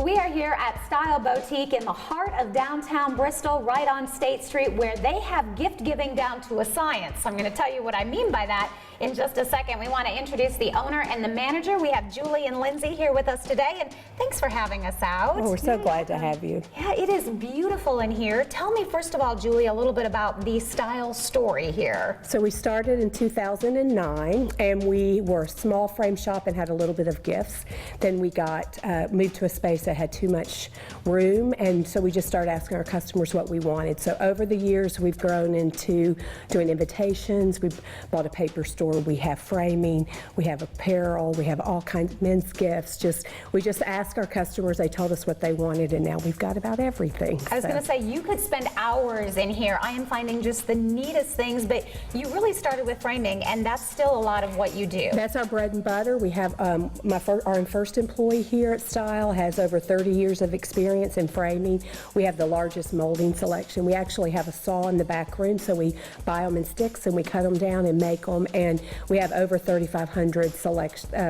we are here at Style Boutique in the heart of downtown Bristol, right on State Street, where they have gift giving down to a science. I'm going to tell you what I mean by that in just a second. We want to introduce the owner and the manager. We have Julie and Lindsay here with us today, and thanks for having us out. Oh, we're so glad to have you. Yeah, it is beautiful in here. Tell me, first of all, Julie, a little bit about the Style story here. So we started in 2009, and we were a small frame shop and had a little bit of gifts. Then we got moved to a space that had too much room, and so we just started asking our customers what we wanted. So over the years, we've grown into doing invitations. We bought a paper store. We have framing. We have apparel. We have all kinds of men's gifts. We just asked our customers. They told us what they wanted, and now we've got about everything. I was going to say, you could spend hours in here. I am finding just the neatest things, but you really started with framing, and that's still a lot of what you do. That's our bread and butter. We have our first employee here at Style has over 30 years of experience in framing. We have the largest molding selection. We actually have a saw in the back room, so we buy them in sticks and we cut them down and make them. And we have over 3,500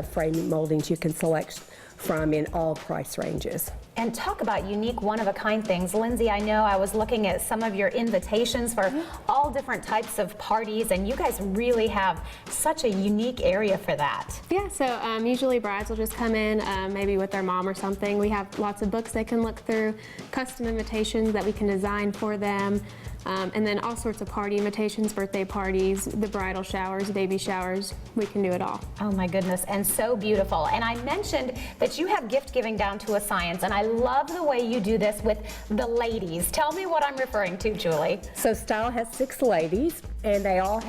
framing moldings you can select from in all price ranges. And talk about unique, one-of-a-kind things. Lindsay, I know I was looking at some of your invitations for all different types of parties, and you guys really have such a unique area for that. Yeah, so usually brides will just come in, maybe with their mom or something. We have lots of books they can look through, custom invitations that we can design for them, and then all sorts of party invitations, birthday parties, the bridal showers, baby showers. We can do it all. Oh my goodness, and so beautiful. And I mentioned that you have gift giving down to a science, and I love the way you do this with the ladies. Tell me what I'm referring to, Julie. So Style has 6 ladies, and they all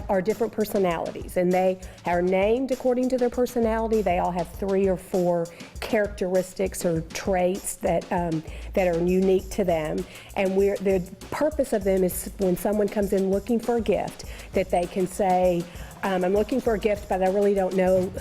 are different personalities, and they are named according to their personality. They all have 3 or 4 characteristics or traits that are unique to them. And the purpose of them is when someone comes in looking for a gift, that they can say, I'm looking for a gift, but I really don't know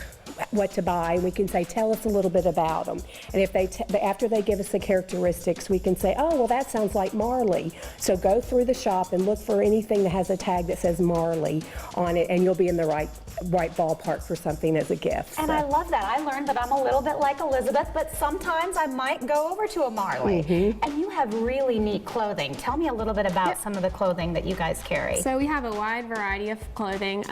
what to buy. We can say, tell us a little bit about them. And if after they give us the characteristics, we can say, oh, well, that sounds like Marley. So go through the shop and look for anything that has a tag that says Marley on it, and you'll be in the right ballpark for something as a gift. And I love that. I learned that I'm a little bit like Elizabeth, but sometimes I might go over to a Marley. And you have really neat clothing. Tell me a little bit about some of the clothing that you guys carry. So we have a wide variety of clothing,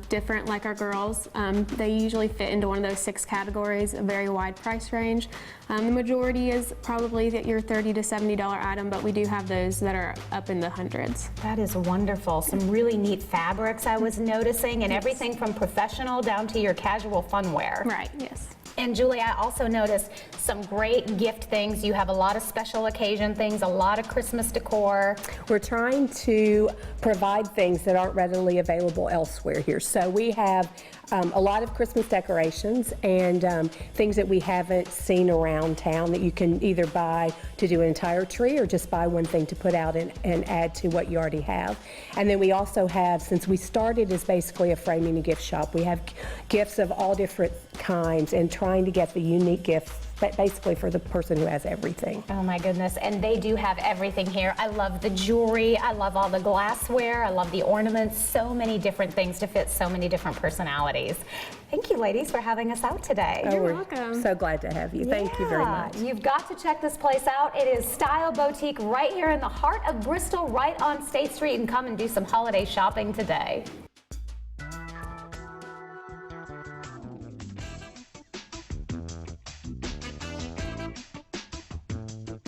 different like our girls. They usually fit into one of those 6 categories, a very wide price range. The majority is probably your $30 to $70 item, but we do have those that are up in the hundreds. That is wonderful. Some really neat fabrics I was noticing, and everything from professional down to your casual fun wear. Right, yes. And Julie, I also noticed some great gift things. You have a lot of special occasion things, a lot of Christmas decor. We're trying to provide things that aren't readily available elsewhere here. So we have a lot of Christmas decorations and things that we haven't seen around town that you can either buy to do an entire tree or just buy one thing to put out and add to what you already have. And then we also have, since we started as basically a framing and gift shop, we have gifts of all different kinds and trying to get the unique gift basically for the person who has everything. Oh my goodness, and they do have everything here. I love the jewelry, I love all the glassware, I love the ornaments, so many different things to fit so many different personalities. Thank you, ladies, for having us out today. You're welcome. So glad to have you. Thank you very much. You've got to check this place out. It is Style Boutique right here in the heart of Bristol, right on State Street, and come and do some holiday shopping today.